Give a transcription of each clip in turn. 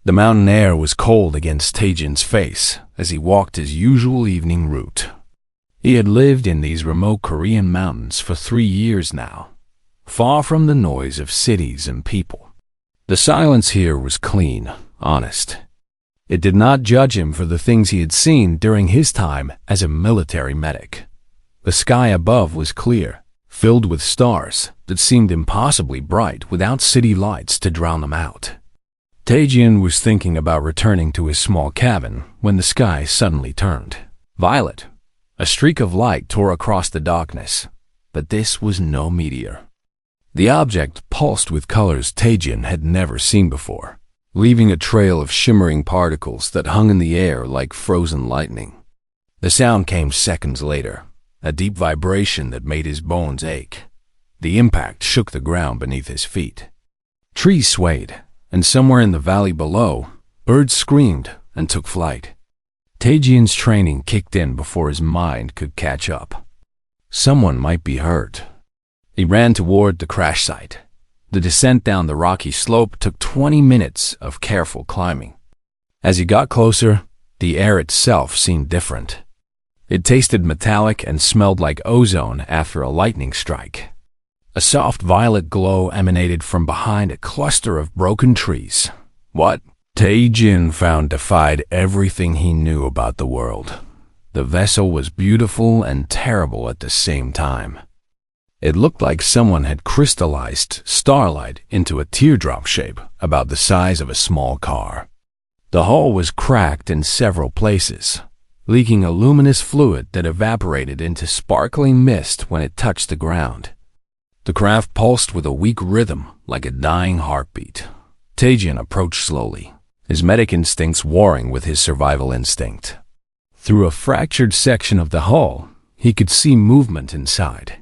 The mountain air was cold against Taejin's face as he walked his usual evening route. He had lived in these remote Korean mountains for 3 years now, far from the noise of cities and people. The silence here was clean, honest. It did not judge him for the things he had seen during his time as a military medic. The sky above was clear, filled with stars that seemed impossibly bright without city lights to drown them out. Taejin was thinking about returning to his small cabin when the sky suddenly turned violet. A streak of light tore across the darkness, but this was no meteor. The object pulsed with colors Taejin had never seen before, leaving a trail of shimmering particles that hung in the air like frozen lightning. The sound came seconds later, a deep vibration that made his bones ache. The impact shook the ground beneath his feet. Trees swayed, and somewhere in the valley below, birds screamed and took flight. Taejin's training kicked in before his mind could catch up. Someone might be hurt. He ran toward the crash site. The descent down the rocky slope took 20 minutes of careful climbing. As he got closer, the air itself seemed different. It tasted metallic and smelled like ozone after a lightning strike. A soft violet glow emanated from behind a cluster of broken trees. What? Taejin found Defied everything he knew about the world. The vessel was beautiful and terrible at the same time. It looked like someone had crystallized starlight into a teardrop shape about the size of a small car. The hull was cracked in several places, leaking a luminous fluid that evaporated into sparkling mist when it touched the ground. The craft pulsed with a weak rhythm like a dying heartbeat. Taejin approached slowly, his medic instincts warring with his survival instinct. Through a fractured section of the hull, he could see movement inside.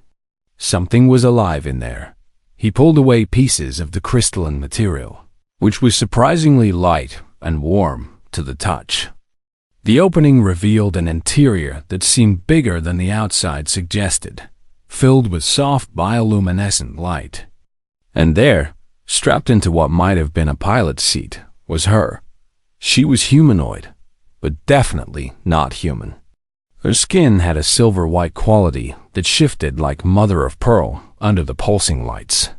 Something was alive in there. He pulled away pieces of the crystalline material, which was surprisingly light and warm to the touch. The opening revealed an interior that seemed bigger than the outside suggested, filled with soft bioluminescent light. And there, strapped into what might have been a pilot's seat, was her. She was humanoid, but definitely not human. Her skin had a silver-white quality that shifted like mother of pearl under the pulsing lights.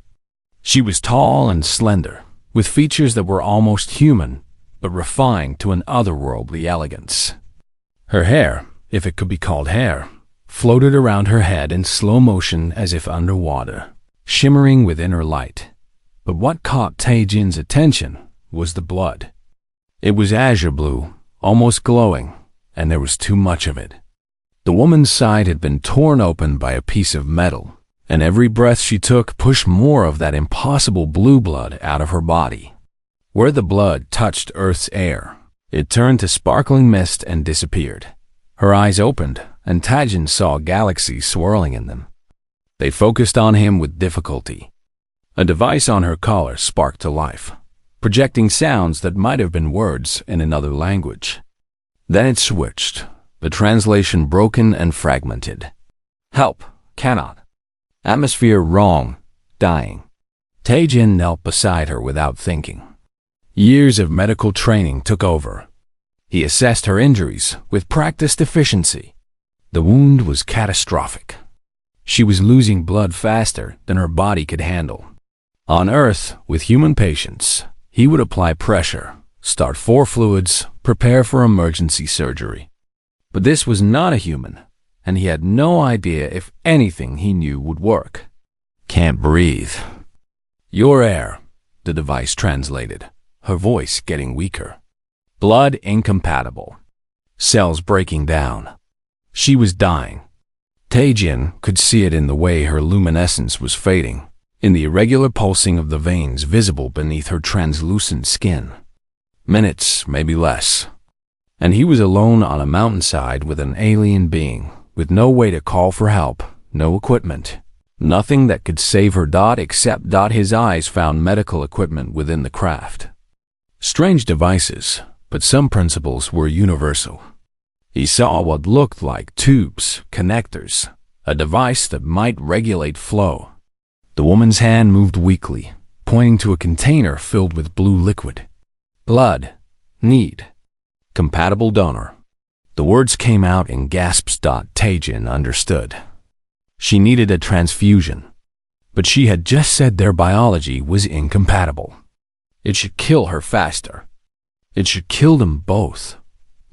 She was tall and slender, with features that were almost human, but refined to an otherworldly elegance. Her hair, if it could be called hair, floated around her head in slow motion as if underwater, shimmering with inner light. But what caught Taejin's attention was the blood. It was azure blue, almost glowing, and there was too much of it. The woman's side had been torn open by a piece of metal, and every breath she took pushed more of that impossible blue blood out of her body. Where the blood touched Earth's air, it turned to sparkling mist and disappeared. Her eyes opened, and Taejin saw galaxies swirling in them. They focused on him with difficulty. A device on her collar sparked to life, projecting sounds that might have been words in another language. Then it switched, the translation broken and fragmented. Help, cannot. Atmosphere wrong, dying. Taejin knelt beside her without thinking. Years of medical training took over. He assessed her injuries with practiced efficiency. The wound was catastrophic. She was losing blood faster than her body could handle. On Earth, with human patients, he would apply pressure, start 4 fluids, prepare for emergency surgery. But this was not a human, and he had no idea if anything he knew would work. Can't breathe. Your air, the device translated, her voice getting weaker. Blood incompatible. Cells breaking down. She was dying. Taejin could see it in the way her luminescence was fading, in the irregular pulsing of the veins visible beneath her translucent skin. Minutes, maybe less. And he was alone on a mountainside with an alien being, with no way to call for help, no equipment. Nothing that could save her except his eyes found medical equipment within the craft. Strange devices, but some principles were universal. He saw what looked like tubes, connectors, a device that might regulate flow. The woman's hand moved weakly, pointing to a container filled with blue liquid. Blood. Need. Compatible donor. The words came out in gasps. Taejin understood. She needed a transfusion. But she had just said their biology was incompatible. It should kill her faster. It should kill them both.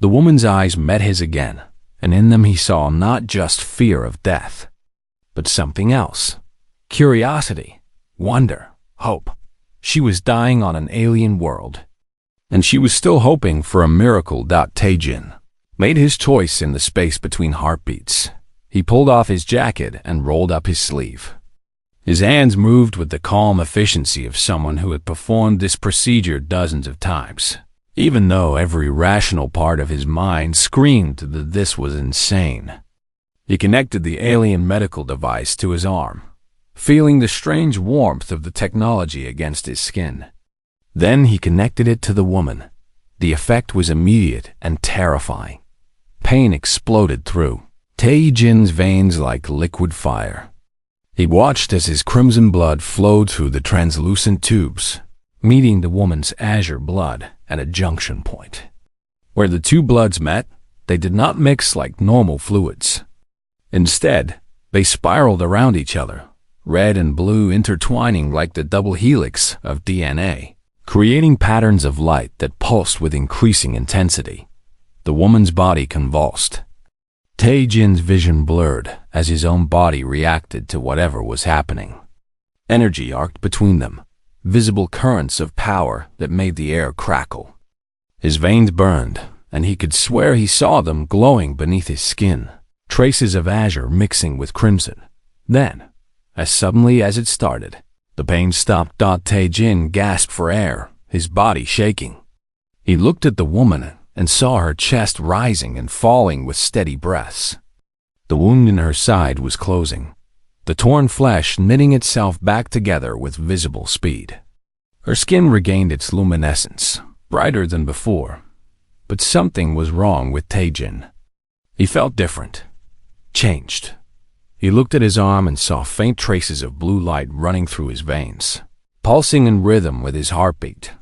The woman's eyes met his again, and in them he saw not just fear of death, but something else. Curiosity, wonder, hope. She was dying on an alien world, and she was still hoping for a miracle. Taejin made his choice in the space between heartbeats. He pulled off his jacket and rolled up his sleeve. His hands moved with the calm efficiency of someone who had performed this procedure dozens of times, even though every rational part of his mind screamed that this was insane. He connected the alien medical device to his arm, feeling the strange warmth of the technology against his skin. Then he connected it to the woman. The effect was immediate and terrifying. Pain exploded through Taejin's veins like liquid fire. He watched as his crimson blood flowed through the translucent tubes, meeting the woman's azure blood at a junction point. Where the two bloods met, they did not mix like normal fluids. Instead, they spiraled around each other, red and blue intertwining like the double helix of DNA, creating patterns of light that pulsed with increasing intensity. The woman's body convulsed. Taejin's vision blurred as his own body reacted to whatever was happening. Energy arced between them, visible currents of power that made the air crackle. His veins burned, and he could swear he saw them glowing beneath his skin, traces of azure mixing with crimson. Then, as suddenly as it started, the pain stopped. Taejin gasped for air, his body shaking. He looked at the woman and saw her chest rising and falling with steady breaths. The wound in her side was closing, the torn flesh knitting itself back together with visible speed. Her skin regained its luminescence, brighter than before. But something was wrong with Taejin. He felt different, changed. He looked at his arm and saw faint traces of blue light running through his veins, pulsing in rhythm with his heartbeat.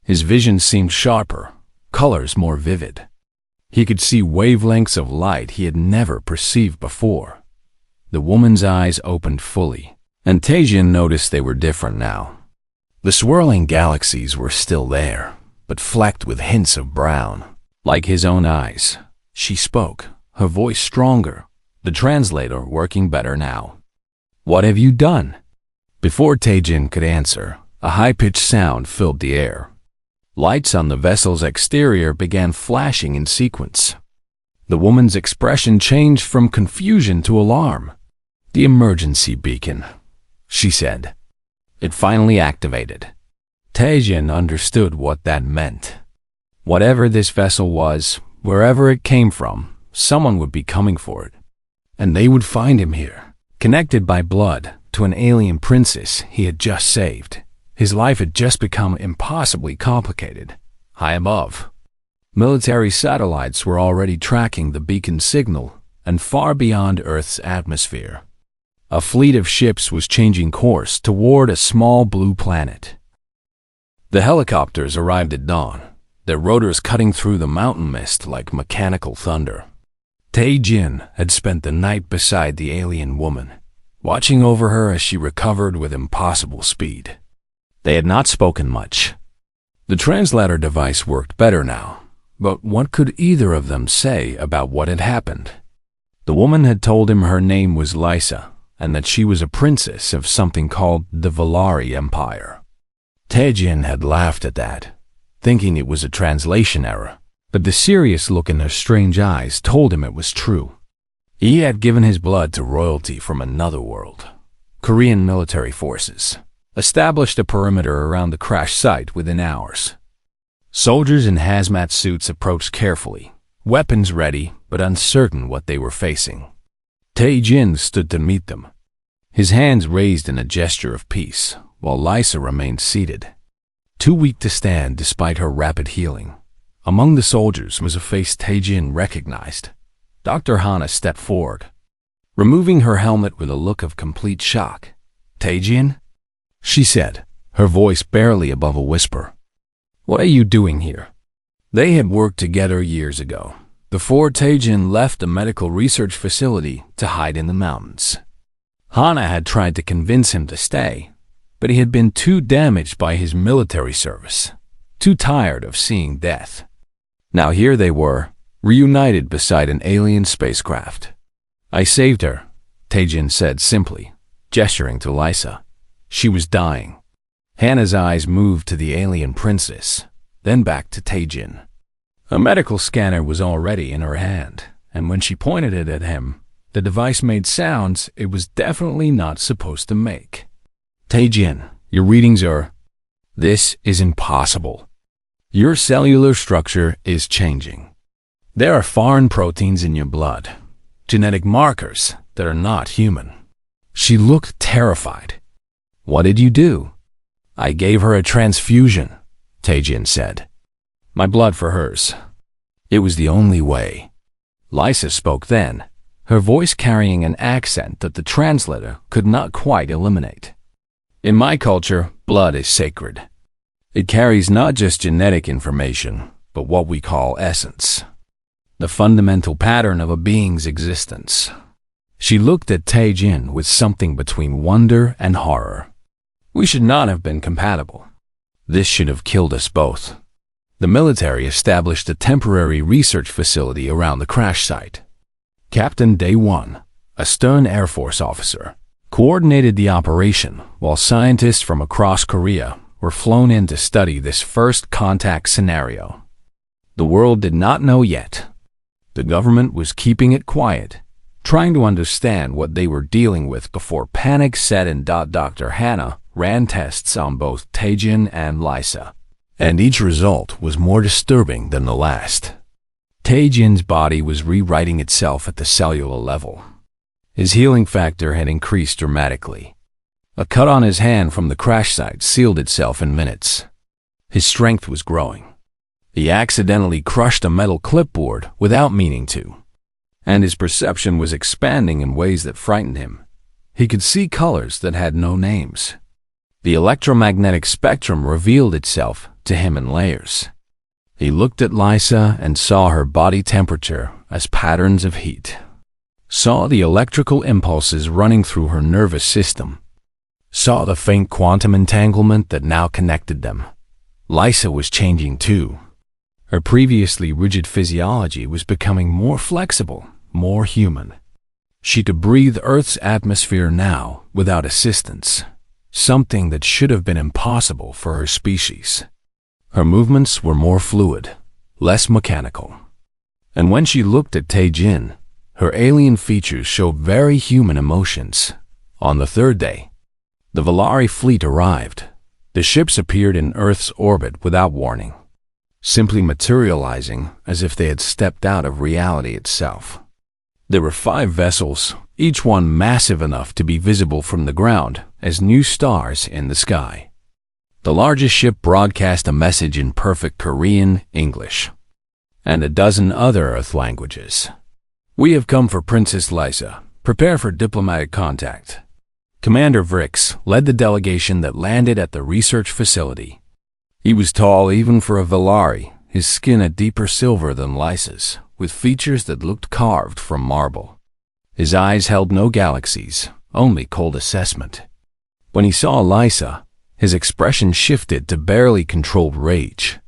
His vision seemed sharper, colors more vivid. He could see wavelengths of light he had never perceived before. The woman's eyes opened fully, and Taejin noticed they were different now. The swirling galaxies were still there, but flecked with hints of brown, like his own eyes. She spoke, her voice stronger, the translator working better now. "What have you done?" Before Taejin could answer, a high-pitched sound filled the air. Lights on the vessel's exterior began flashing in sequence. The woman's expression changed from confusion to alarm. "The emergency beacon," she said. It finally activated. Taejin understood what that meant. Whatever this vessel was, wherever it came from, someone would be coming for it. And they would find him here, connected by blood to an alien princess he had just saved. His life had just become impossibly complicated. High above, military satellites were already tracking the beacon signal, and far beyond Earth's atmosphere, a fleet of ships was changing course toward a small blue planet. The helicopters arrived at dawn, their rotors cutting through the mountain mist like mechanical thunder. Taejin had spent the night beside the alien woman, watching over her as she recovered with impossible speed. They had not spoken much. The translator device worked better now, but what could either of them say about what had happened? The woman had told him her name was Lysa, and that she was a princess of something called the Valari Empire. Taejin had laughed at that, thinking it was a translation error, but the serious look in her strange eyes told him it was true. He had given his blood to royalty from another world. Korean military forces established a perimeter around the crash site within hours. Soldiers in hazmat suits approached carefully, weapons ready but uncertain what they were facing. Taejin stood to meet them, his hands raised in a gesture of peace, while Lysa remained seated, too weak to stand despite her rapid healing. Among the soldiers was a face Taejin recognized. Dr. Hana stepped forward, removing her helmet with a look of complete shock. "Taejin?" she said, her voice barely above a whisper. What are you doing here?" They had worked together years ago, before Taejin left the medical research facility to hide in the mountains. Hana had tried to convince him to stay, but he had been too damaged by his military service, too tired of seeing death. Now here they were, reunited beside an alien spacecraft. "I saved her," Taejin said simply, gesturing to Lysa. She was dying. Hana's eyes moved to the alien princess, then back to Taejin. A medical scanner was already in her hand, and when she pointed it at him, the device made sounds it was definitely not supposed to make. "Taejin, your readings are... This is impossible. Your cellular structure is changing. There are foreign proteins in your blood, genetic markers that are not human." She looked terrified. "What did you do?" "I gave her a transfusion," Taejin said. "My blood for hers. It was the only way." Lysa spoke then, her voice carrying an accent that the translator could not quite eliminate. "In my culture, blood is sacred. It carries not just genetic information, but what we call essence, the fundamental pattern of a being's existence." She looked at Taejin with something between wonder and horror. "We should not have been compatible. This should have killed us both." The military established a temporary research facility around the crash site. Captain Day 1, a stern Air Force officer, coordinated the operation while scientists from across Korea were flown in to study this first contact scenario. The world did not know yet. The government was keeping it quiet, trying to understand what they were dealing with before panic set in. Dr. Hana ran tests on both Taejin and Lysa, and each result was more disturbing than the last. Taejin's body was rewriting itself at the cellular level. His healing factor had increased dramatically. A cut on his hand from the crash site sealed itself in minutes. His strength was growing. He accidentally crushed a metal clipboard without meaning to, and his perception was expanding in ways that frightened him. He could see colors that had no names. The electromagnetic spectrum revealed itself to him in layers. He looked at Lysa and saw her body temperature as patterns of heat, saw the electrical impulses running through her nervous system, saw the faint quantum entanglement that now connected them. Lysa was changing too. Her previously rigid physiology was becoming more flexible, more human. She could breathe Earth's atmosphere now without assistance, something that should have been impossible for her species. Her movements were more fluid, less mechanical. And when she looked at Taejin, her alien features showed very human emotions. On the third day, the Valari fleet arrived. The ships appeared in Earth's orbit without warning, simply materializing as if they had stepped out of reality itself. There were 5 vessels, each one massive enough to be visible from the ground as new stars in the sky. The largest ship broadcast a message in perfect Korean, English, and a dozen other Earth languages. "We have come for Princess Lysa. Prepare for diplomatic contact." Commander Vrix led the delegation that landed at the research facility. He was tall even for a Valari, his skin a deeper silver than Lysa's, with features that looked carved from marble. His eyes held no galaxies, only cold assessment. When he saw Lysa, his expression shifted to barely controlled rage.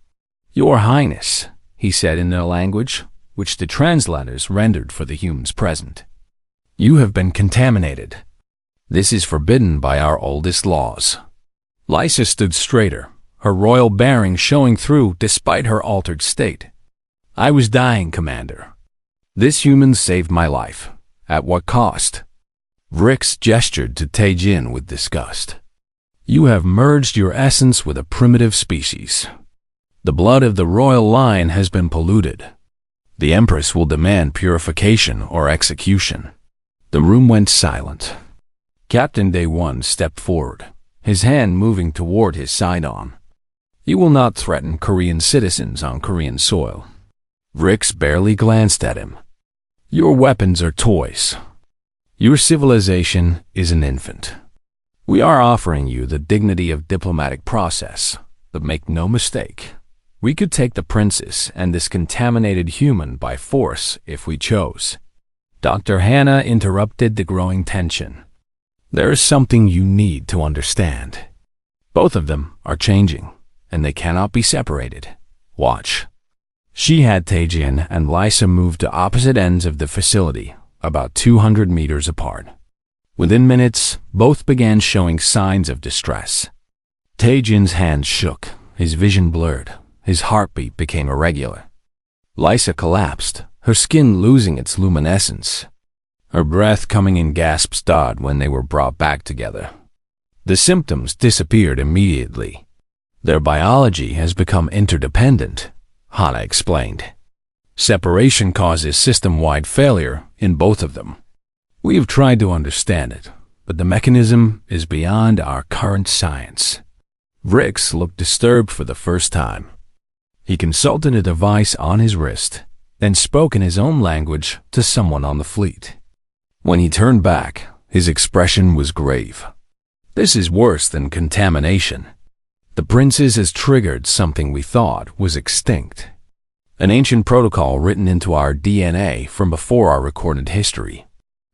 "Your Highness," he said in their language, which the translators rendered for the humans present. "You have been contaminated. This is forbidden by our oldest laws." Lysa stood straighter, her royal bearing showing through despite her altered state. "I was dying, Commander. This human saved my life. At what cost?" Vrix gestured to Taejin with disgust. "You have merged your essence with a primitive species. The blood of the royal line has been polluted. The Empress will demand purification or execution." The room went silent. Captain Day 1 stepped forward, his hand moving toward his side-on. "You will not threaten Korean citizens on Korean soil." Vrix barely glanced at him. "Your weapons are toys. Your civilization is an infant. We are offering you the dignity of diplomatic process, but make no mistake, We could take the princess and this contaminated human by force if we chose. Dr. Hannah interrupted the growing tension. There is something you need to understand. Both of them are changing, and they cannot be separated. Watch. She had Tajian and Lysa move to opposite ends of the facility, about 200 meters apart. Within minutes, both began showing signs of distress. Tajian's hands shook, his vision blurred, his heartbeat became irregular. Lysa collapsed, her skin losing its luminescence. Her breath coming in gasps died when they were brought back together. The symptoms disappeared immediately. Their biology has become interdependent, Hannah explained. Separation causes system-wide failure in both of them. We have tried to understand it, but the mechanism is beyond our current science. Rix looked disturbed for the first time. He consulted a device on his wrist, then spoke in his own language to someone on the fleet. When he turned back, his expression was grave. This is worse than contamination. The princess has triggered something we thought was extinct. An ancient protocol written into our DNA from before our recorded history.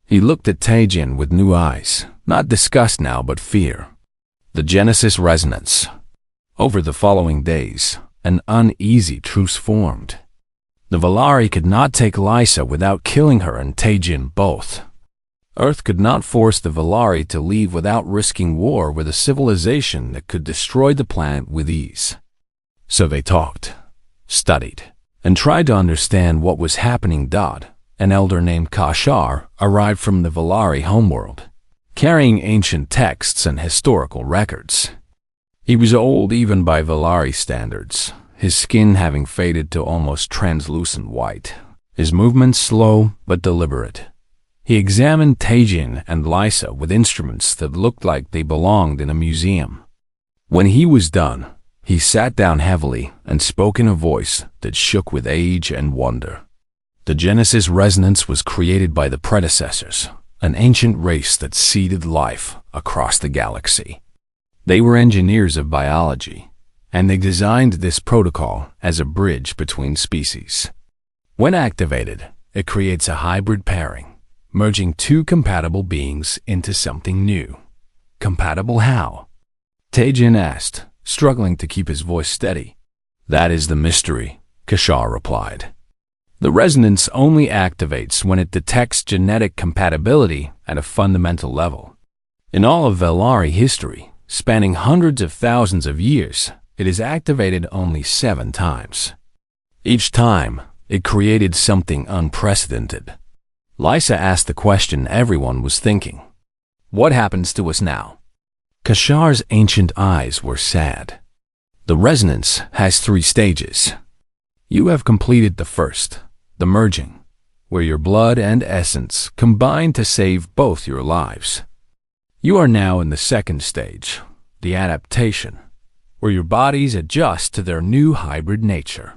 He looked at Tajian with new eyes, not disgust now but fear. The Genesis resonance. Over the following days, an uneasy truce formed. The Valari could not take Lysa without killing her and Tajian both. Earth could not force the Valari to leave without risking war with a civilization that could destroy the planet with ease. So they talked, studied, and tried to understand what was happening. An elder named Kashar arrived from the Valari homeworld, carrying ancient texts and historical records. He was old even by Valari standards, his skin having faded to almost translucent white, his movements slow but deliberate. He examined Tajian and Lysa with instruments that looked like they belonged in a museum. When he was done, he sat down heavily and spoke in a voice that shook with age and wonder. The Genesis resonance was created by the predecessors, an ancient race that seeded life across the galaxy. They were engineers of biology, and they designed this protocol as a bridge between species. When activated, it creates a hybrid pairing, merging two compatible beings into something new. Compatible how? Tajian asked, struggling to keep his voice steady. That is the mystery, Kashar replied. The resonance only activates when it detects genetic compatibility at a fundamental level. In all of Valari history, spanning hundreds of thousands of years, it is activated only 7 times. Each time, it created something unprecedented. Lysa asked the question everyone was thinking. What happens to us now? Kashar's ancient eyes were sad. The resonance has 3 stages. You have completed the first, the merging, where your blood and essence combine to save both your lives. You are now in the second stage, the adaptation, where your bodies adjust to their new hybrid nature.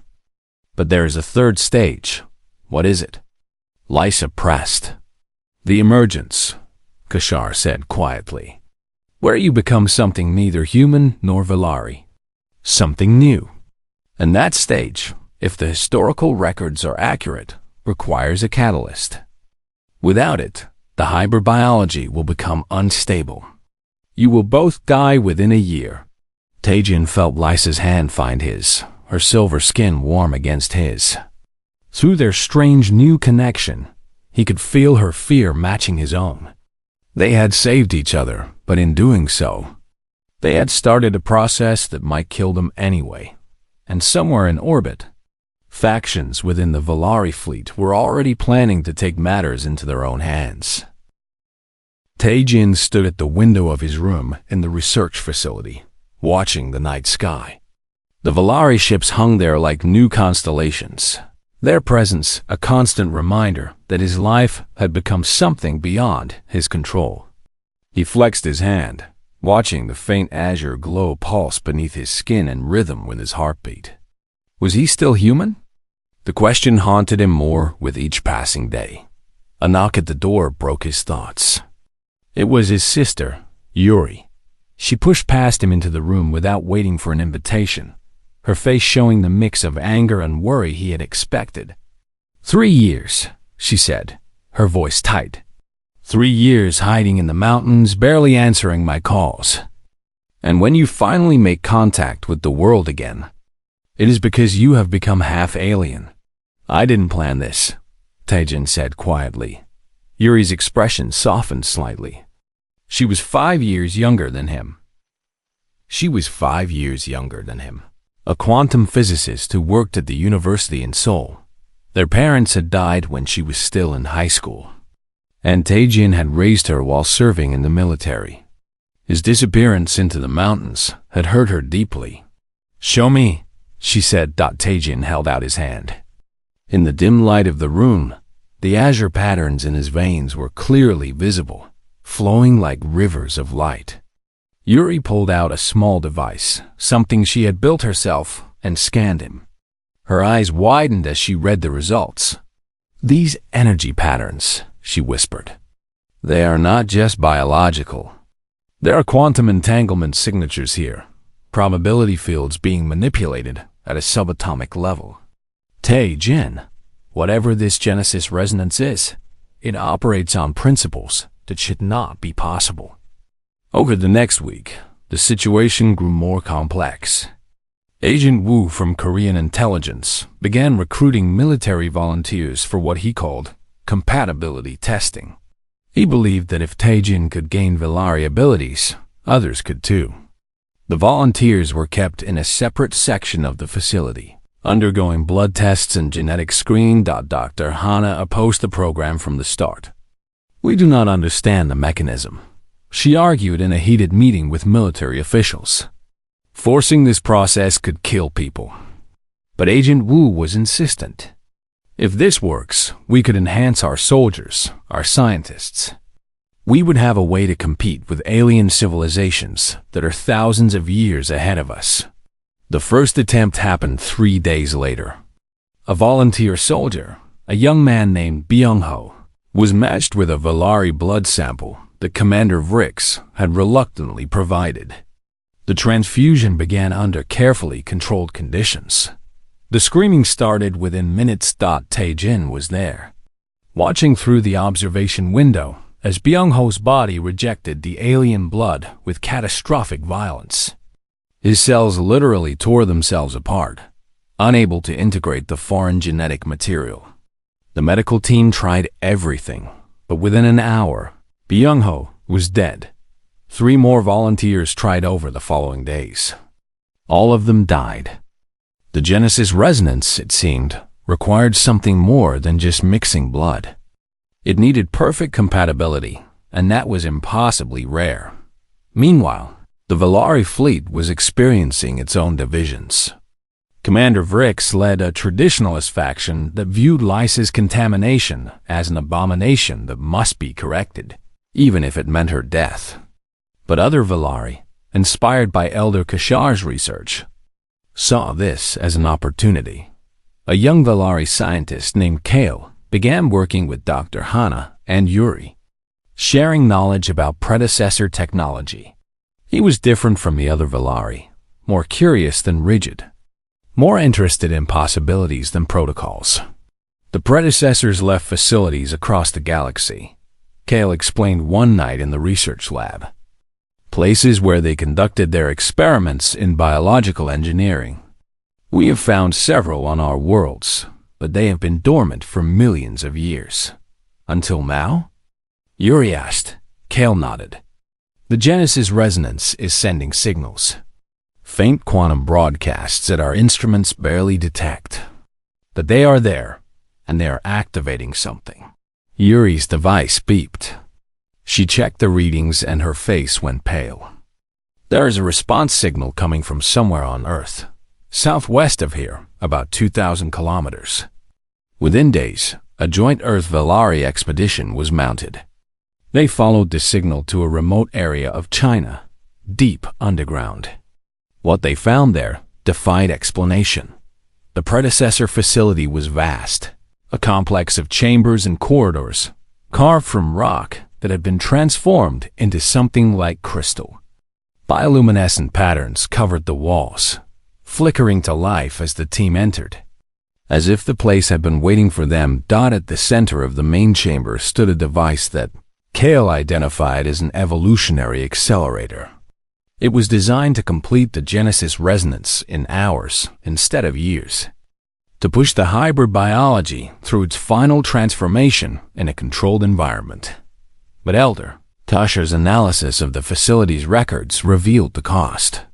But there is a third stage. What is it? Lysa pressed. The emergence, Kashar said quietly, where you become something neither human nor Valari. Something new. And that stage, if the historical records are accurate, requires a catalyst. Without it, the hybrid biology will become unstable. You will both die within a year. Tajian felt Lysa's hand find his, her silver skin warm against his. Through their strange new connection, he could feel her fear matching his own. They had saved each other, but in doing so, they had started a process that might kill them anyway. And somewhere in orbit, factions within the Valari fleet were already planning to take matters into their own hands. Tajian stood at the window of his room in the research facility, watching the night sky. The Valari ships hung there like new constellations, their presence a constant reminder that his life had become something beyond his control. He flexed his hand, watching the faint azure glow pulse beneath his skin in rhythm with his heartbeat. Was he still human? The question haunted him more with each passing day. A knock at the door broke his thoughts. It was his sister, Yuri. She pushed past him into the room without waiting for an invitation, her face showing the mix of anger and worry he had expected. 3 years, she said, her voice tight. 3 years hiding in the mountains, barely answering my calls. And when you finally make contact with the world again, it is because you have become half alien. I didn't plan this, Taejin said quietly. Yuri's expression softened slightly. She was 5 years younger than him. A quantum physicist who worked at the university in Seoul. Their parents had died when she was still in high school, and Taejin had raised her while serving in the military. His disappearance into the mountains had hurt her deeply. Show me, she said. Taejin held out his hand. In the dim light of the room, the azure patterns in his veins were clearly visible, flowing like rivers of light. Yuri pulled out a small device, something she had built herself, and scanned him. Her eyes widened as she read the results. These energy patterns, she whispered. They are not just biological. There are quantum entanglement signatures here, probability fields being manipulated at a subatomic level. Taejin, whatever this Genesis resonance is, it operates on principles that should not be possible. Over the next week, the situation grew more complex. Agent Woo from Korean intelligence began recruiting military volunteers for what he called compatibility testing. He believed that if Taejin could gain Velari abilities, others could too. The volunteers were kept in a separate section of the facility, undergoing blood tests and genetic screening. Dr. Hana opposed the program from the start. We do not understand the mechanism, she argued in a heated meeting with military officials. Forcing this process could kill people. But Agent Wu was insistent. If this works, we could enhance our soldiers, our scientists. We would have a way to compete with alien civilizations that are thousands of years ahead of us. The first attempt happened 3 days later. A volunteer soldier, a young man named Byung-ho, was matched with a Velari blood sample that Commander Vrix had reluctantly provided. The transfusion began under carefully controlled conditions. The screaming started within minutes. Taejin was there, watching through the observation window as Byung-ho's body rejected the alien blood with catastrophic violence. His cells literally tore themselves apart, unable to integrate the foreign genetic material. The medical team tried everything, but within an hour, Byung-ho was dead. 3 more volunteers tried over the following days. All of them died. The Genesis resonance, it seemed, required something more than just mixing blood. It needed perfect compatibility, and that was impossibly rare. Meanwhile, the Velari fleet was experiencing its own divisions. Commander Vrix led a traditionalist faction that viewed Lysa's contamination as an abomination that must be corrected, even if it meant her death. But other Velari, inspired by Elder Kashar's research, saw this as an opportunity. A young Velari scientist named Kale began working with Dr. Hana and Yuri, sharing knowledge about predecessor technology. He was different from the other Velari, more curious than rigid, more interested in possibilities than protocols. The predecessors left facilities across the galaxy, Kale explained one night in the research lab. Places where they conducted their experiments in biological engineering. We have found several on our worlds, but they have been dormant for millions of years. Until now? Yuri asked. Kale nodded. The Genesis resonance is sending signals. Faint quantum broadcasts that our instruments barely detect. But they are there, and they are activating something. Yuri's device beeped. She checked the readings and her face went pale. There is a response signal coming from somewhere on Earth, southwest of here, about 2,000 kilometers. Within days, a joint Earth-Velari expedition was mounted. They followed the signal to a remote area of China, deep underground. What they found there defied explanation. The predecessor facility was vast, a complex of chambers and corridors, carved from rock that had been transformed into something like crystal. Bioluminescent patterns covered the walls, flickering to life as the team entered. As if the place had been waiting for them, at the center of the main chamber stood a device that Kale identified as an evolutionary accelerator. It was designed to complete the Genesis resonance in hours instead of years, to push the hybrid biology through its final transformation in a controlled environment. But Elder Tasha's analysis of the facility's records revealed the cost.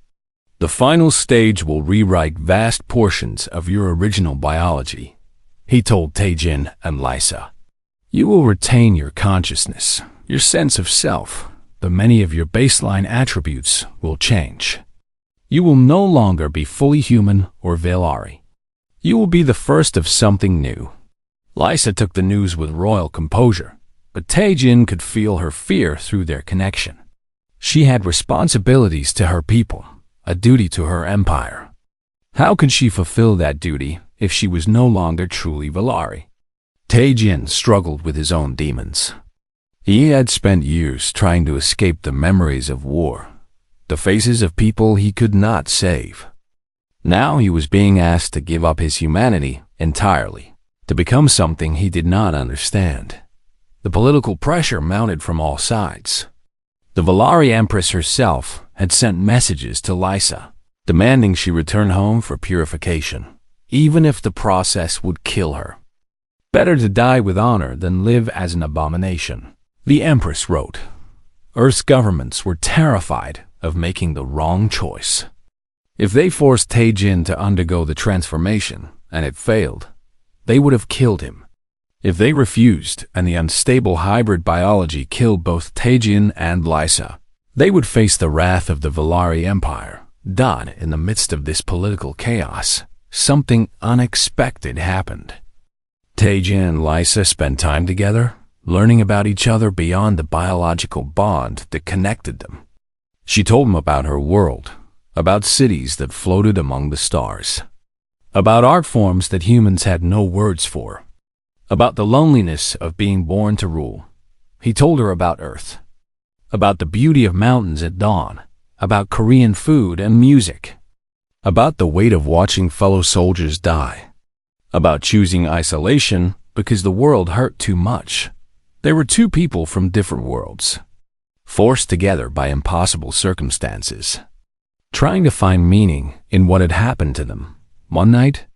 The final stage will rewrite vast portions of your original biology, he told Taejin and Lysa. You will retain your consciousness, your sense of self, but many of your baseline attributes will change. You will no longer be fully human or Velari. You will be the first of something new. Lysa took the news with royal composure, but Taejin could feel her fear through their connection. She had responsibilities to her people, a duty to her empire. How could she fulfill that duty if she was no longer truly Velari? Taejin struggled with his own demons. He had spent years trying to escape the memories of war, the faces of people he could not save. Now he was being asked to give up his humanity entirely, to become something he did not understand. The political pressure mounted from all sides. The Velari Empress herself had sent messages to Lysa, demanding she return home for purification, even if the process would kill her. Better to die with honor than live as an abomination, the Empress wrote. Earth's governments were terrified of making the wrong choice. If they forced Taejin to undergo the transformation, and it failed, they would have killed him. If they refused, and the unstable hybrid biology killed both Taejin and Lysa, they would face the wrath of the Velari Empire. In the midst of this political chaos, something unexpected happened. Taejin and Lysa spent time together, learning about each other beyond the biological bond that connected them. She told him about her world, about cities that floated among the stars, about art forms that humans had no words for, about the loneliness of being born to rule. He told her about Earth, about the beauty of mountains at dawn, about Korean food and music, about the weight of watching fellow soldiers die, about choosing isolation because the world hurt too much. They were two people from different worlds, forced together by impossible circumstances, trying to find meaning in what had happened to them. One night,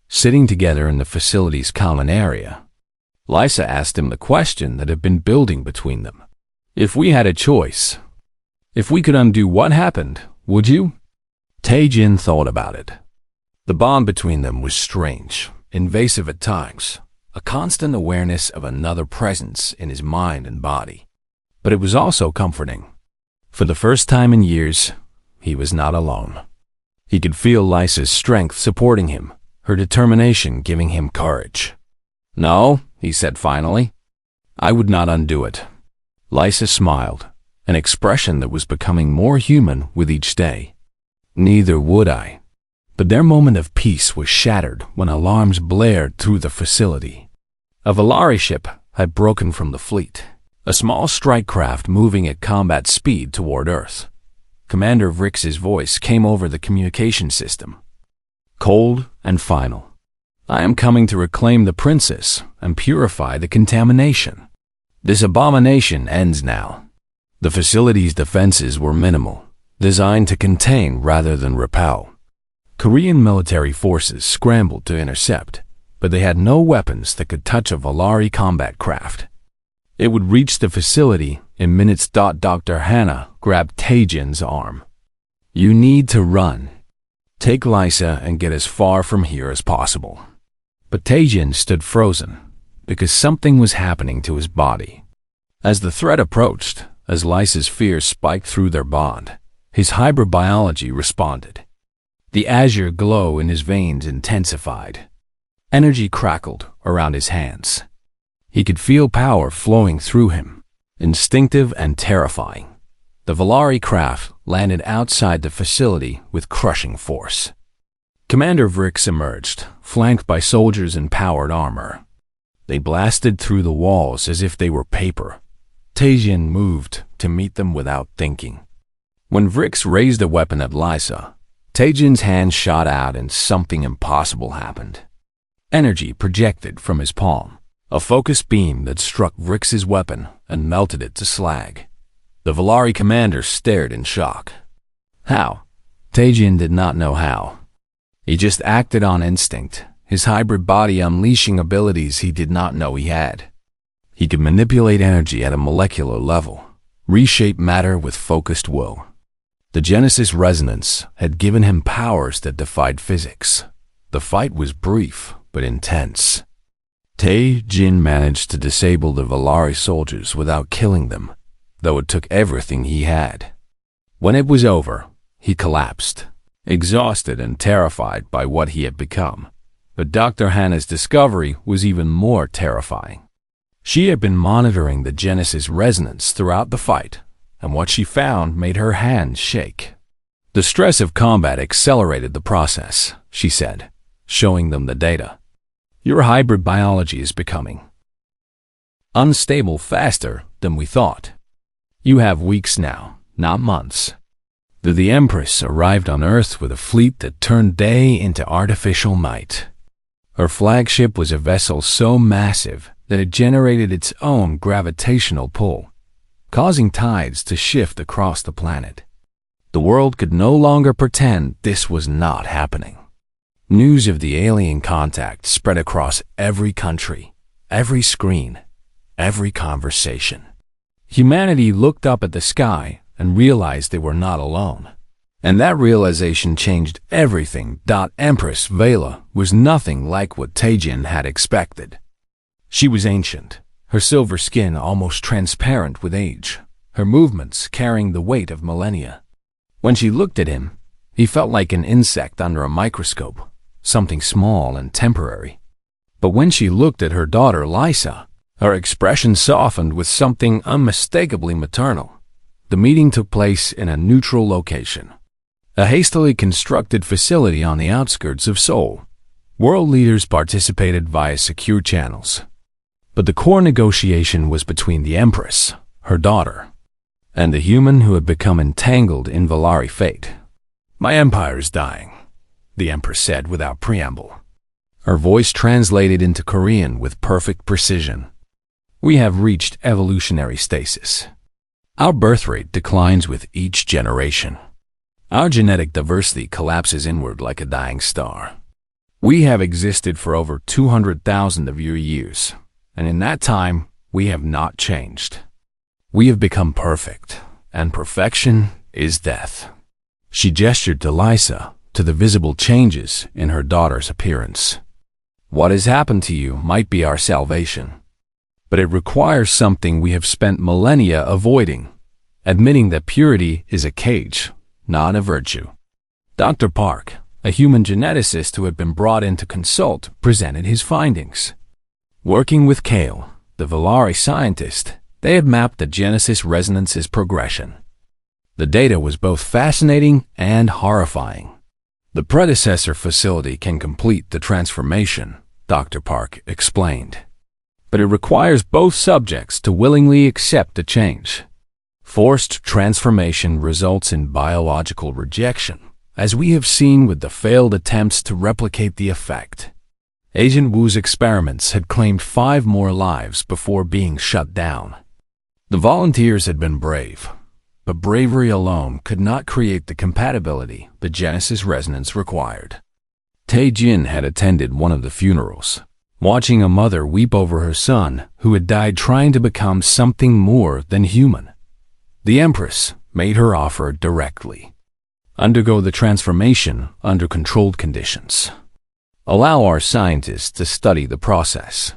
sitting together in the facility's common area, Lysa asked him the question that had been building between them. If we had a choice, if we could undo what happened, would you? Taejin thought about it. The bond between them was strange, invasive at times, a constant awareness of another presence in his mind and body. But it was also comforting. For the first time in years, he was not alone. He could feel Lysa's strength supporting him, her determination giving him courage. No, he said finally. I would not undo it. Lysa smiled, an expression that was becoming more human with each day. Neither would I. But their moment of peace was shattered when alarms blared through the facility. A Velari ship had broken from the fleet, a small strike craft moving at combat speed toward Earth. Commander Vrix's voice came over the communication system, cold and final. I am coming to reclaim the princess and purify the contamination. This abomination ends now. The facility's defenses were minimal, designed to contain rather than repel. Korean military forces scrambled to intercept, but they had no weapons that could touch a Velari combat craft. It would reach the facility in minutes. Dr. Hannah grabbed Taejin's arm. You need to run. Take Lysa and get as far from here as possible. But Taejin stood frozen, because something was happening to his body. As the threat approached, as Lysa's fear spiked through their bond, his hybrid biology responded. The azure glow in his veins intensified. Energy crackled around his hands. He could feel power flowing through him, instinctive and terrifying. The Velari craft landed outside the facility with crushing force. Commander Vrix emerged, flanked by soldiers in powered armor. They blasted through the walls as if they were paper. Taejin moved to meet them without thinking. When Vrix raised a weapon at Lysa, Taejin's hand shot out and something impossible happened. Energy projected from his palm, a focused beam that struck Rix's weapon and melted it to slag. The Valari commander stared in shock. How? Taejin did not know how. He just acted on instinct, his hybrid body unleashing abilities he did not know he had. He could manipulate energy at a molecular level, reshape matter with focused will. The Genesis resonance had given him powers that defied physics. The fight was brief but intense. Taejin managed to disable the Valari soldiers without killing them, though it took everything he had. When it was over, he collapsed, exhausted and terrified by what he had become. But Dr. Hannah's discovery was even more terrifying. She had been monitoring the Genesis resonance throughout the fight, and what she found made her hands shake. The stress of combat accelerated the process, she said, showing them the data. Your hybrid biology is becoming unstable faster than we thought. You have weeks now, not months. The Empress arrived on Earth with a fleet that turned day into artificial night. Her flagship was a vessel so massive that it generated its own gravitational pull, causing tides to shift across the planet. The world could no longer pretend this was not happening. News of the alien contact spread across every country, every screen, every conversation. Humanity looked up at the sky and realized they were not alone. And that realization changed everything. Empress Vela was nothing like what Taejin had expected. She was ancient, her silver skin almost transparent with age, her movements carrying the weight of millennia. When she looked at him, he felt like an insect under a microscope, something small and temporary. But when she looked at her daughter Lysa, her expression softened with something unmistakably maternal. The meeting took place in a neutral location, a hastily constructed facility on the outskirts of Seoul. World leaders participated via secure channels. But the core negotiation was between the Empress, her daughter, and the human who had become entangled in Valari fate. My empire is dying, the Empress said without preamble. Her voice translated into Korean with perfect precision. We have reached evolutionary stasis. Our birth rate declines with each generation. Our genetic diversity collapses inward like a dying star. We have existed for over 200,000 of your years, and in that time, we have not changed. We have become perfect, and perfection is death. She gestured to Lysa, to the visible changes in her daughter's appearance. What has happened to you might be our salvation, but it requires something we have spent millennia avoiding, admitting that purity is a cage, not a virtue. Dr. Park, a human geneticist who had been brought in to consult, presented his findings. Working with Kale, the Valari scientist, they had mapped the Genesis resonance's progression. The data was both fascinating and horrifying. The predecessor facility can complete the transformation, Dr. Park explained. But it requires both subjects to willingly accept the change. Forced transformation results in biological rejection, as we have seen with the failed attempts to replicate the effect. Agent Wu's experiments had claimed 5 more lives before being shut down. The volunteers had been brave, but bravery alone could not create the compatibility the Genesis resonance required. Taejin had attended one of the funerals, watching a mother weep over her son who had died trying to become something more than human. The Empress made her offer directly. Undergo the transformation under controlled conditions. Allow our scientists to study the process.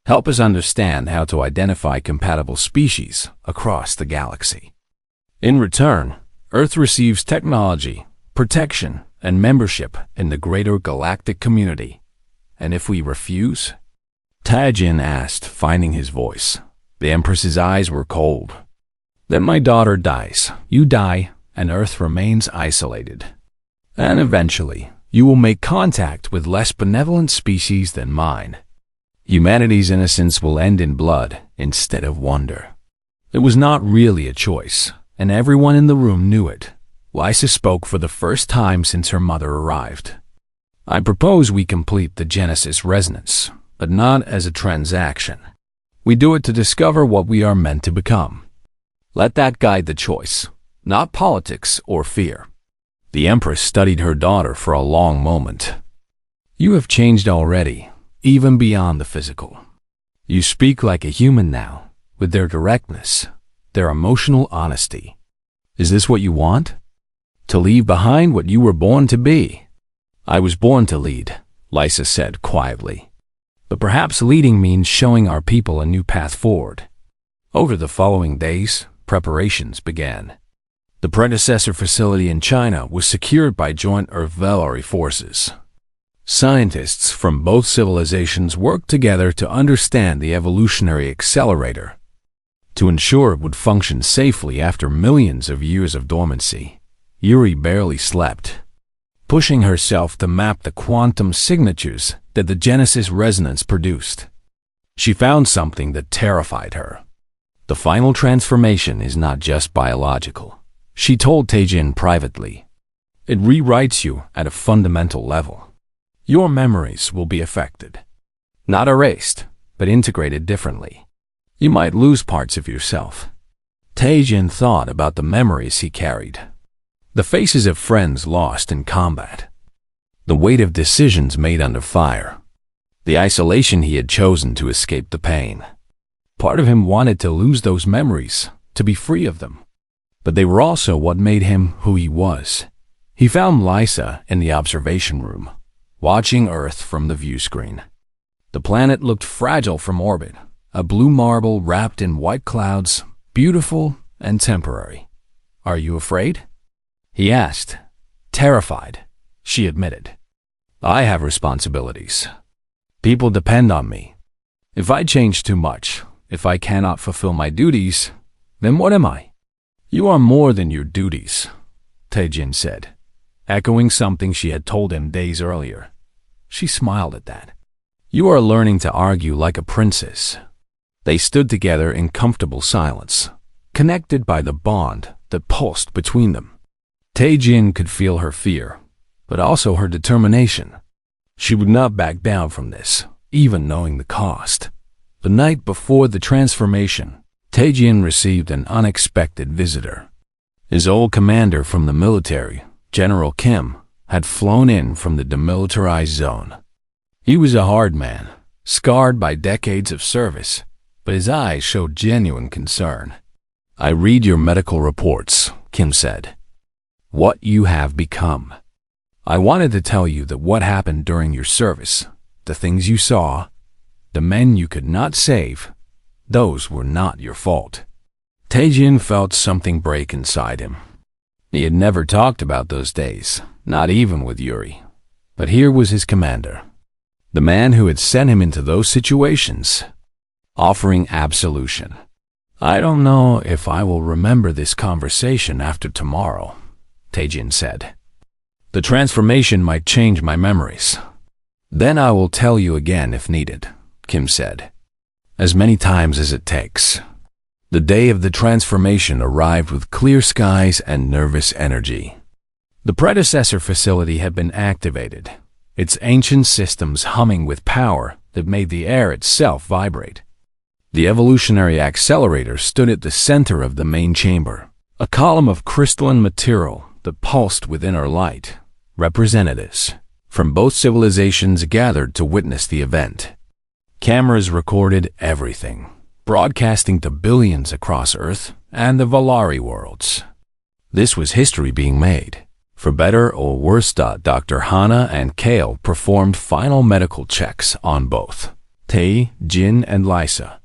Help us understand how to identify compatible species across the galaxy. In return, Earth receives technology, protection, and membership in the greater galactic community. And if we refuse? Taejin asked, finding his voice. The Empress's eyes were cold. Then my daughter dies, you die, and Earth remains isolated. And eventually, you will make contact with less benevolent species than mine. Humanity's innocence will end in blood instead of wonder. It was not really a choice, and everyone in the room knew it. Lysa spoke for the first time since her mother arrived. "I propose we complete the Genesis resonance, but not as a transaction. We do it to discover what we are meant to become. Let that guide the choice, not politics or fear." The Empress studied her daughter for a long moment. "You have changed already, even beyond the physical. You speak like a human now, with their directness, their emotional honesty. Is this what you want? To leave behind what you were born to be?" "I was born to lead," Lysa said quietly. "But perhaps leading means showing our people a new path forward." Over the following days, preparations began. The predecessor facility in China was secured by joint Earth-Velari forces. Scientists from both civilizations worked together to understand the evolutionary accelerator, to ensure it would function safely after millions of years of dormancy. Yuri barely slept, pushing herself to map the quantum signatures that the Genesis resonance produced. She found something that terrified her. "The final transformation is not just biological," she told Taejin privately. "It rewrites you at a fundamental level. Your memories will be affected. Not erased, but integrated differently. You might lose parts of yourself." Taejin thought about the memories he carried. The faces of friends lost in combat. The weight of decisions made under fire. The isolation he had chosen to escape the pain. Part of him wanted to lose those memories, to be free of them. But they were also what made him who he was. He found Lysa in the observation room, watching Earth from the view screen. The planet looked fragile from orbit, a blue marble wrapped in white clouds, beautiful and temporary. "Are you afraid?" he asked. "Terrified," she admitted. "I have responsibilities. People depend on me. If I change too much, if I cannot fulfill my duties, then what am I?" "You are more than your duties," Taejin said, echoing something she had told him days earlier. She smiled at that. "You are learning to argue like a princess." They stood together in comfortable silence, connected by the bond that pulsed between them. Taejin could feel her fear, but also her determination. She would not back down from this, even knowing the cost. The night before the transformation, Taejin received an unexpected visitor. His old commander from the military, General Kim, had flown in from the demilitarized zone. He was a hard man, scarred by decades of service, but his eyes showed genuine concern. "I read your medical reports," Kim said. "What you have become. I wanted to tell you that what happened during your service, the things you saw, the men you could not save, those were not your fault." Taejin felt something break inside him. He had never talked about those days, not even with Yuri. But here was his commander, the man who had sent him into those situations, offering absolution. "I don't know if I will remember this conversation after tomorrow," Taejin said. "The transformation might change my memories. Then I will tell you again if needed," Kim said. "As many times as it takes." The day of the transformation arrived with clear skies and nervous energy. The predecessor facility had been activated, its ancient systems humming with power that made the air itself vibrate. The evolutionary accelerator stood at the center of the main chamber, a column of crystalline material that pulsed with inner light. Representatives from both civilizations gathered to witness the event. Cameras recorded everything, broadcasting to billions across Earth and the Velari worlds. This was history being made. For better or worse, Dr. Hana and Kale performed final medical checks on both Tae, Jin, and Lysa.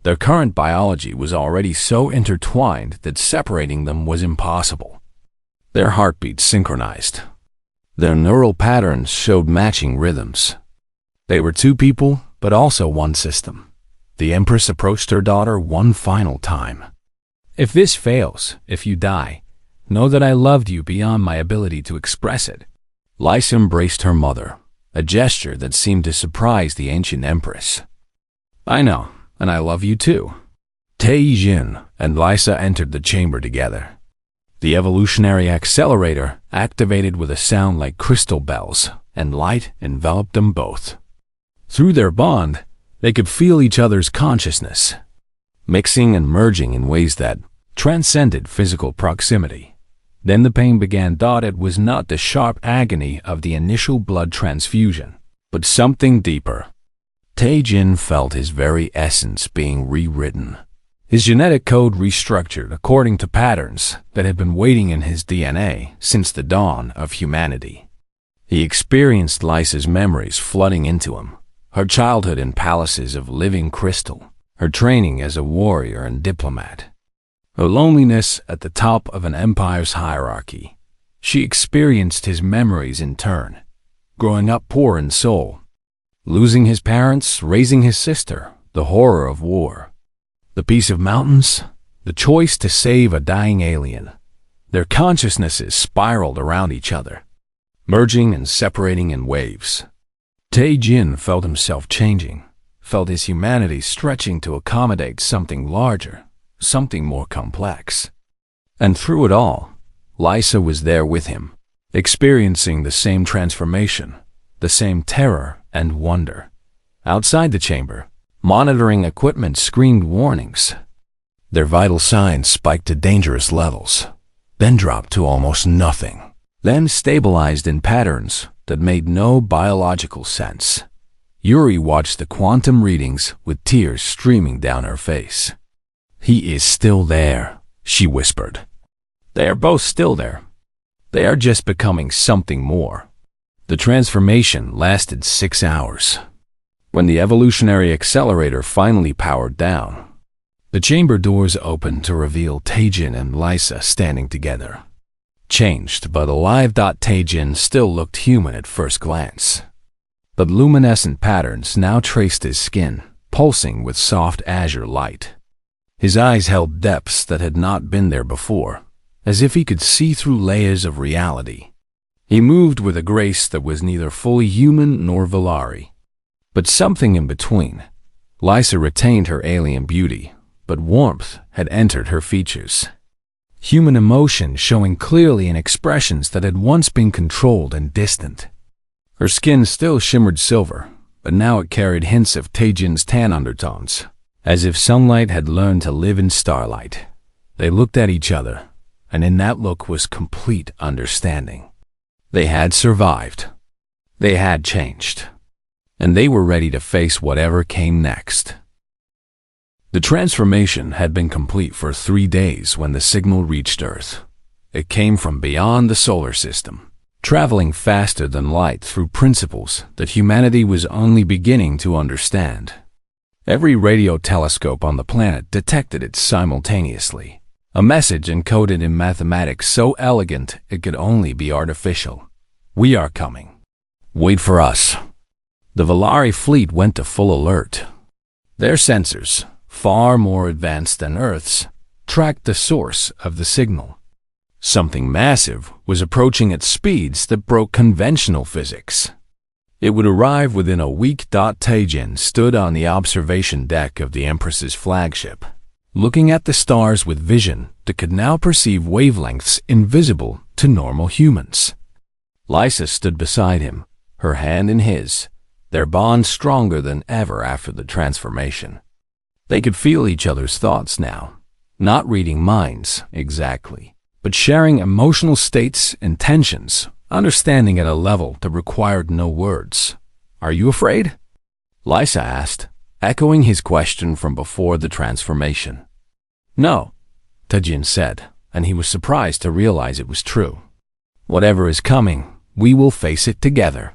Their current biology was already so intertwined that separating them was impossible. Their heartbeats synchronized. Their neural patterns showed matching rhythms. They were two people, but also one system. The Empress approached her daughter one final time. "If this fails, if you die, know that I loved you beyond my ability to express it." Lysa embraced her mother, a gesture that seemed to surprise the ancient Empress. "I know, and I love you too." Tae Jin and Lysa entered the chamber together. The evolutionary accelerator activated with a sound like crystal bells, and light enveloped them both. Through their bond, they could feel each other's consciousness, mixing and merging in ways that transcended physical proximity. Then the pain began. It was not the sharp agony of the initial blood transfusion, but something deeper. Tae-jin felt his very essence being rewritten, his genetic code restructured according to patterns that had been waiting in his DNA since the dawn of humanity. He experienced Lysa's memories flooding into him, her childhood in palaces of living crystal, her training as a warrior and diplomat, her loneliness at the top of an empire's hierarchy. She experienced his memories in turn, growing up poor in soul, losing his parents, raising his sister, the horror of war, the peace of mountains, the choice to save a dying alien. Their consciousnesses spiraled around each other, merging and separating in waves. Tae-jin felt himself changing, felt his humanity stretching to accommodate something larger, something more complex. And through it all, Lysa was there with him, experiencing the same transformation, the same terror and wonder. Outside the chamber, monitoring equipment screamed warnings. Their vital signs spiked to dangerous levels, then dropped to almost nothing, then stabilized in patterns that made no biological sense. Yuri watched the quantum readings with tears streaming down her face. "He is still there," she whispered. "They are both still there. They are just becoming something more." The transformation lasted 6 hours. When the evolutionary accelerator finally powered down, the chamber doors opened to reveal Tae-jin and Lysa standing together. Changed but alive. Tae-jin still looked human at first glance, but luminescent patterns now traced his skin, pulsing with soft azure light. His eyes held depths that had not been there before, as if he could see through layers of reality. He moved with a grace that was neither fully human nor Valari, but something in between. Lysa retained her alien beauty, but warmth had entered her features. Human emotion showing clearly in expressions that had once been controlled and distant. Her skin still shimmered silver, but now it carried hints of Tae-jin's tan undertones, as if sunlight had learned to live in starlight. They looked at each other, and in that look was complete understanding. They had survived. They had changed. And they were ready to face whatever came next. The transformation had been complete for 3 days when the signal reached Earth. It came from beyond the solar system, traveling faster than light through principles that humanity was only beginning to understand. Every radio telescope on the planet detected it simultaneously, a message encoded in mathematics so elegant it could only be artificial. "We are coming. Wait for us." The Valari fleet went to full alert. Their sensors, far more advanced than Earth's, tracked the source of the signal. Something massive was approaching at speeds that broke conventional physics. It would arrive within a week. Tae-jin stood on the observation deck of the Empress's flagship, looking at the stars with vision that could now perceive wavelengths invisible to normal humans. Lysa stood beside him, her hand in his, their bond stronger than ever after the transformation. They could feel each other's thoughts now, not reading minds exactly, but sharing emotional states and tensions, understanding at a level that required no words. "Are you afraid?" Lysa asked, echoing his question from before the transformation. "No," Tae-jin said, and he was surprised to realize it was true. "Whatever is coming, we will face it together."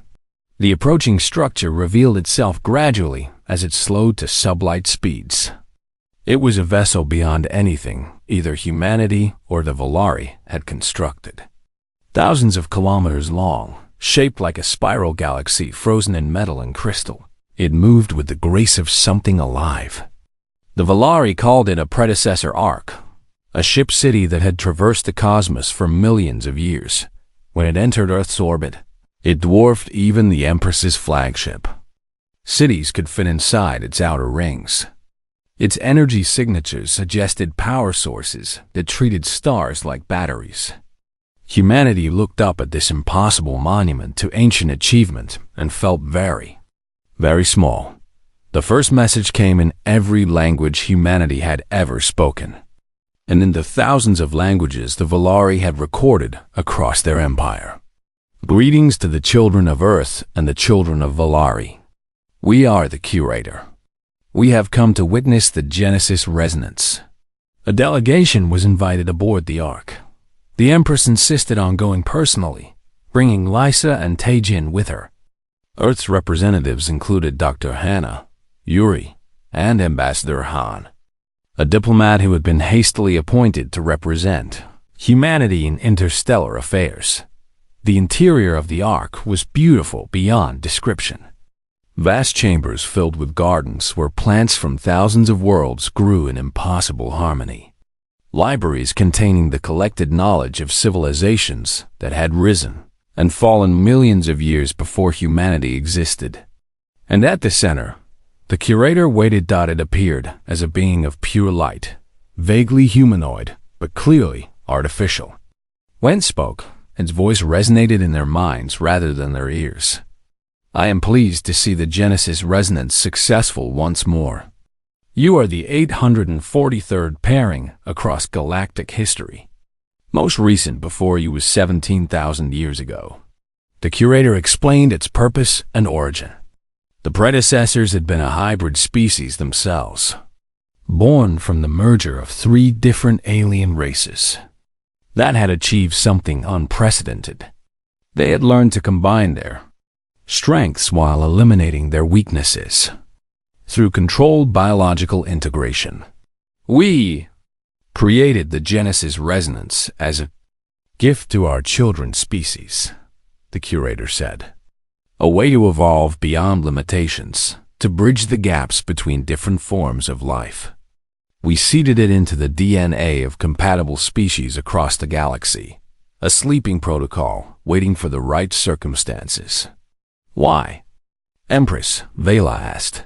The approaching structure revealed itself gradually as it slowed to sublight speeds. It was a vessel beyond anything either humanity or the Valari had constructed. Thousands of kilometers long, shaped like a spiral galaxy frozen in metal and crystal, it moved with the grace of something alive. The Valari called it a predecessor ark, a ship city that had traversed the cosmos for millions of years. When it entered Earth's orbit, it dwarfed even the Empress's flagship. Cities could fit inside its outer rings. Its energy signatures suggested power sources that treated stars like batteries. Humanity looked up at this impossible monument to ancient achievement and felt very, very small. The first message came in every language humanity had ever spoken, and in the thousands of languages the Valari had recorded across their empire. Greetings to the children of Earth and the children of Valari. We are the curator. We have come to witness the Genesis resonance. A delegation was invited aboard the Ark. The Empress insisted on going personally, bringing Lysa and Taejin with her. Earth's representatives included Dr. Hannah, Yuri, and Ambassador Han, a diplomat who had been hastily appointed to represent humanity in interstellar affairs. The interior of the Ark was beautiful beyond description. Vast chambers filled with gardens where plants from thousands of worlds grew in impossible harmony. Libraries containing the collected knowledge of civilizations that had risen and fallen millions of years before humanity existed. And at the center, the curator waited. It appeared as a being of pure light, vaguely humanoid, but clearly artificial. When it spoke, its voice resonated in their minds rather than their ears. I am pleased to see the Genesis resonance successful once more. You are the 843rd pairing across galactic history. Most recent before you was 17,000 years ago. The curator explained its purpose and origin. The predecessors had been a hybrid species themselves, born from the merger of 3 different alien races that had achieved something unprecedented. They had learned to combine their strengths while eliminating their weaknesses through controlled biological integration. We created the Genesis resonance as a gift to our children's species, the curator said. A way to evolve beyond limitations, to bridge the gaps between different forms of life. We seeded it into the DNA of compatible species across the galaxy, a sleeping protocol waiting for the right circumstances. Why? Empress Vela asked.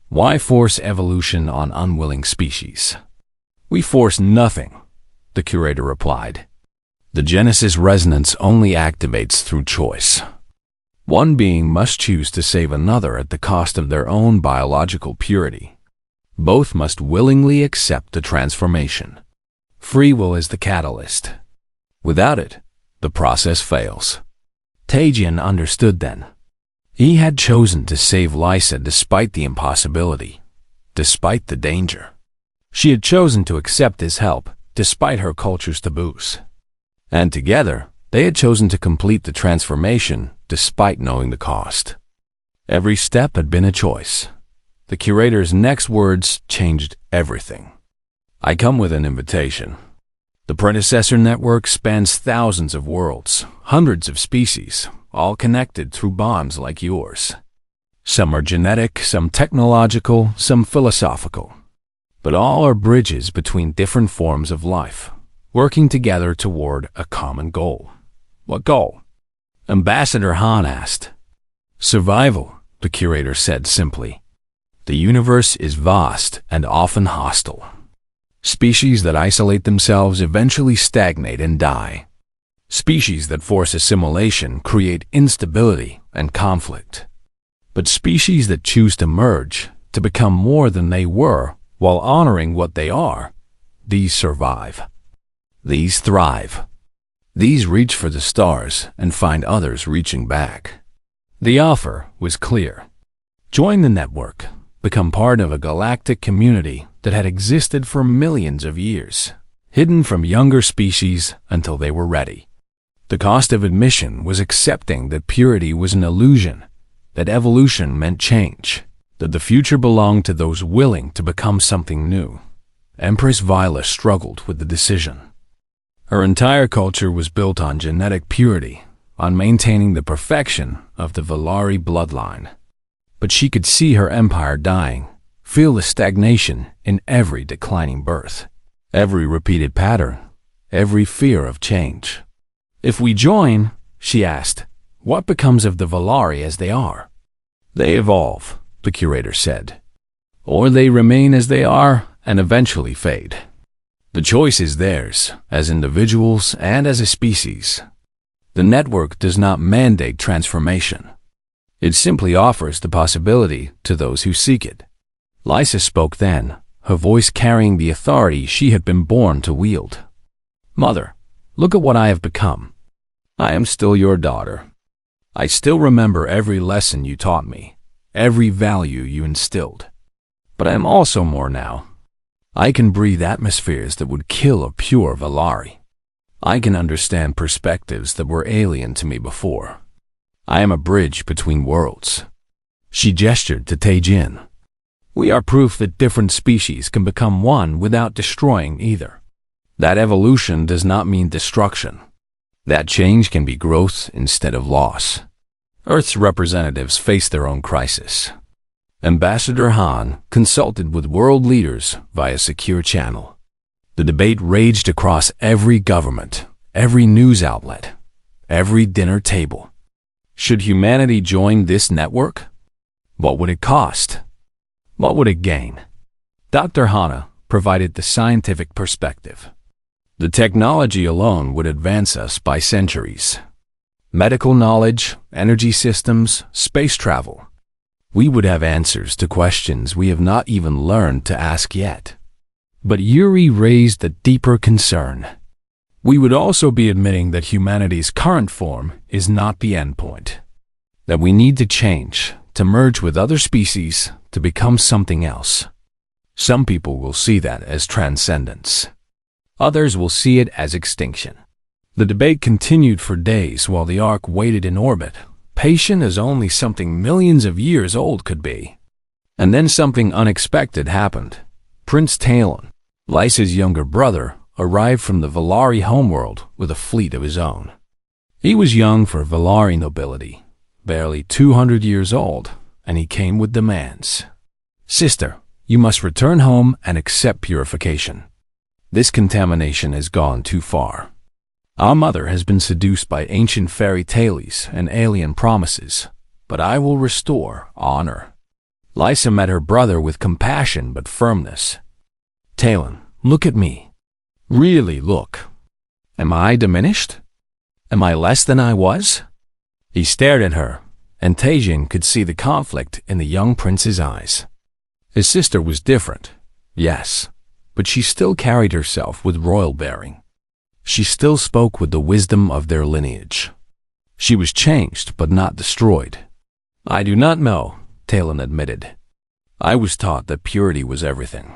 Why force evolution on unwilling species? We force nothing, the curator replied. The Genesis resonance only activates through choice. One being must choose to save another at the cost of their own biological purity. Both must willingly accept the transformation. Free will is the catalyst. Without it, the process fails. Taejin understood then. He had chosen to save Lysa despite the impossibility, despite the danger. She had chosen to accept his help despite her culture's taboos. And together, they had chosen to complete the transformation despite knowing the cost. Every step had been a choice. The curator's next words changed everything. I come with an invitation. The predecessor network spans thousands of worlds, hundreds of species, all connected through bonds like yours. Some are genetic, some technological, some philosophical. But all are bridges between different forms of life, working together toward a common goal. What goal? Ambassador Han asked. Survival, the curator said simply. The universe is vast and often hostile. Species that isolate themselves eventually stagnate and die. Species that force assimilation create instability and conflict. But species that choose to merge, to become more than they were while honoring what they are, these survive. These thrive. These reach for the stars and find others reaching back. The offer was clear. Join the network. Become part of a galactic community that had existed for millions of years, hidden from younger species until they were ready. The cost of admission was accepting that purity was an illusion, that evolution meant change, that the future belonged to those willing to become something new. Empress Vila struggled with the decision. Her entire culture was built on genetic purity, on maintaining the perfection of the Valari bloodline. But she could see her empire dying, feel the stagnation in every declining birth, every repeated pattern, every fear of change. If we join, she asked, what becomes of the Valari as they are? They evolve, the curator said. or they remain as they are and eventually fade. The choice is theirs, as individuals and as a species. The network does not mandate transformation. It simply offers the possibility to those who seek it. Lysa spoke then, her voice carrying the authority she had been born to wield. Mother, look at what I have become. I am still your daughter. I still remember every lesson you taught me, every value you instilled. But I am also more now. I can breathe atmospheres that would kill a pure Valari. I can understand perspectives that were alien to me before. I am a bridge between worlds. She gestured to Taejin. We are proof that different species can become one without destroying either. That evolution does not mean destruction. That change can be growth instead of loss. Earth's representatives face their own crisis. Ambassador Han consulted with world leaders via secure channel. The debate raged across every government, every news outlet, every dinner table. Should humanity join this network? What would it cost? What would it gain? Dr. Hana provided the scientific perspective. The technology alone would advance us by centuries. Medical knowledge, energy systems, space travel. We would have answers to questions we have not even learned to ask yet. But Yuri raised a deeper concern. We would also be admitting that humanity's current form is not the endpoint. That we need to change, to merge with other species, to become something else. Some people will see that as transcendence. Others will see it as extinction. The debate continued for days while the Ark waited in orbit, patient as only something millions of years old could be. And then something unexpected happened. Prince Talon, Lysa's younger brother, arrived from the Valari homeworld with a fleet of his own. He was young for Valari nobility, barely 200 years old, and he came with demands. Sister, you must return home and accept purification. This contamination has gone too far. Our mother has been seduced by ancient fairy tales and alien promises, but I will restore honor. Lysa met her brother with compassion but firmness. Talon, look at me. Really look. Am I diminished? Am I less than I was? He stared at her, and Taejin could see the conflict in the young prince's eyes. His sister was different, yes, but she still carried herself with royal bearing. She still spoke with the wisdom of their lineage. She was changed but not destroyed. I do not know, Talon admitted. I was taught that purity was everything.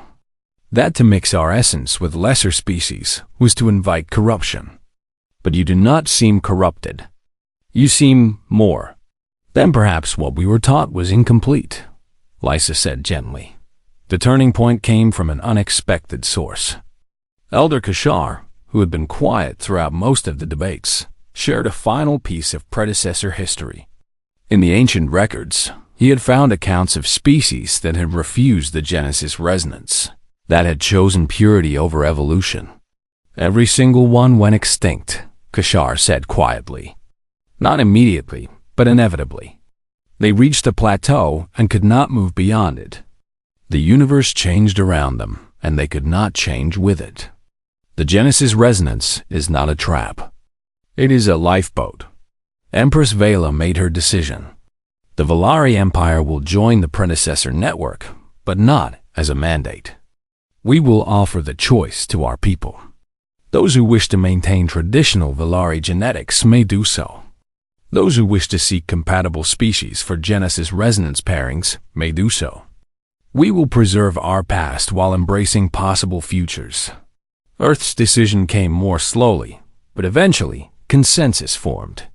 That to mix our essence with lesser species was to invite corruption. But you do not seem corrupted. You seem more. Then perhaps what we were taught was incomplete, Lysa said gently. The turning point came from an unexpected source. Elder Kashar, who had been quiet throughout most of the debates, shared a final piece of predecessor history. In the ancient records, he had found accounts of species that had refused the Genesis resonance, that had chosen purity over evolution. Every single one went extinct, Kashar said quietly. Not immediately, but inevitably. They reached a plateau and could not move beyond it. The universe changed around them, and they could not change with it. The Genesis resonance is not a trap. It is a lifeboat. Empress Vela made her decision. The Valari Empire will join the predecessor network, but not as a mandate. We will offer the choice to our people. Those who wish to maintain traditional Valari genetics may do so. Those who wish to seek compatible species for Genesis resonance pairings may do so. We will preserve our past while embracing possible futures. Earth's decision came more slowly, but eventually consensus formed.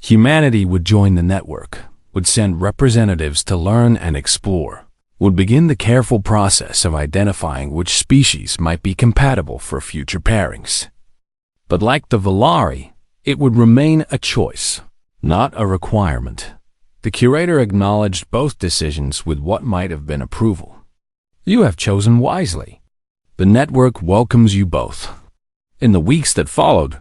Humanity would join the network, would send representatives to learn and explore, would begin the careful process of identifying which species might be compatible for future pairings. But like the Valari, it would remain a choice, not a requirement. The curator acknowledged both decisions with what might have been approval. You have chosen wisely. The network welcomes you both. In the weeks that followed,